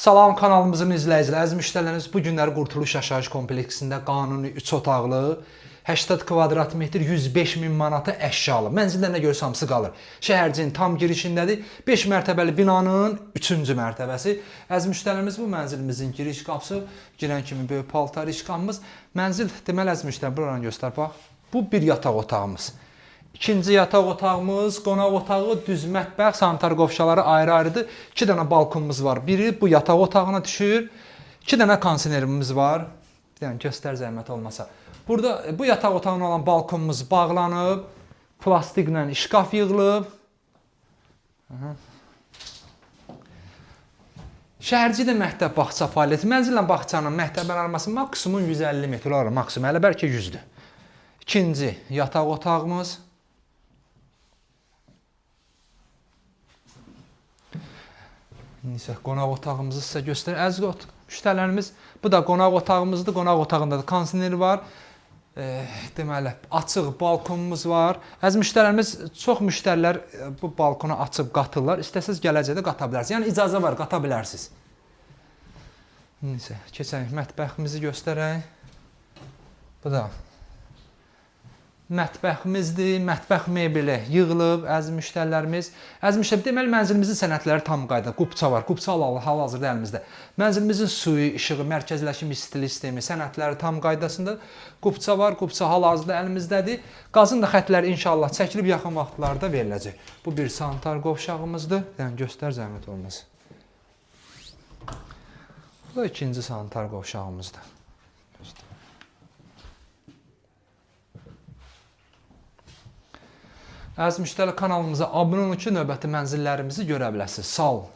Salam kanalımızın izləyiciləri, əziz müştərilərimiz, bu günləri Qurtuluş Yaşayış kompleksində qanuni 3 otaqlı, 80 kvadrat metr, 105 min manata əşyalı. Mənzildə nə görürsə hamısı qalır. Şəhərciyin tam girişindədir. 5 mərtəbəli binanın 3-cü mərtəbəsi. Əziz müştərilərimiz, bu mənzilimizin giriş qapısı, girən kimi böyük paltar işqamız. Mənzil, deməli əziz müştərilərimiz, buranı göstər bax. Bu bir yataq otağımız. İkinci yataq otağımız, qonaq otağı, düz mətbəx, sanitar qovşaları ayrı-ayrıdır. 2 dənə balkonumuz var. Biri bu yataq otağına düşür. 2 dənə kondisionerimiz var. Yəni göstər zəhmət olmasa. Burada bu yataq otağına olan balkonumuz bağlanıb, plastiklə şkaf yığılıb. Şəhərcidə məktəb bağça fəaliyyəti. Mənzillə bağçanın məktəbən arması maksimum 150 metr olar, maksimum. Hələ bəlkə 100-dür. İkinci yataq otağımız. Neyse, qonaq otağımızı sizə göstərir. Əziz müştərilərimiz, bu da qonaq otağımızdır. Qonaq otağında da kondisioner var. Deməli, açıq balkonumuz var. Əziz müştərilərimiz, çox müştərilər bu balkonu açıb qatırlar. İstəsəz gələcəkdə qata bilərsiniz. Yəni icazə var, qata bilərsiniz. Neyse, keçək mətbəximizi göstərək. Bu da mətbəximizdir. Mətbəx mebeli yığılıb, əziz müştərilərimiz. Əziz müştərilərimiz, deməli mənzilimizin sənədləri tam qaydada. Qubça var. Qubça hal-hazırda əlimizdə. Mənzilimizin suyu, işığı, mərkəzləşmiş istili sistemi, sənədləri tam qaydasında. Qubça var. Qubça hal-hazırda əlimizdədir. Qazın da xətləri inşallah çəkilib yaxın vaxtlarda veriləcək. Bu bir sanitar qovşağımızdır. Yəni göstər zəhmət olmaz. Bu da ikinci sanitar qovşağımızdır. Əziz müştəri, kanalımıza abunə olun ki, növbəti mənzillərimizi görə biləsiniz. Sağ olun.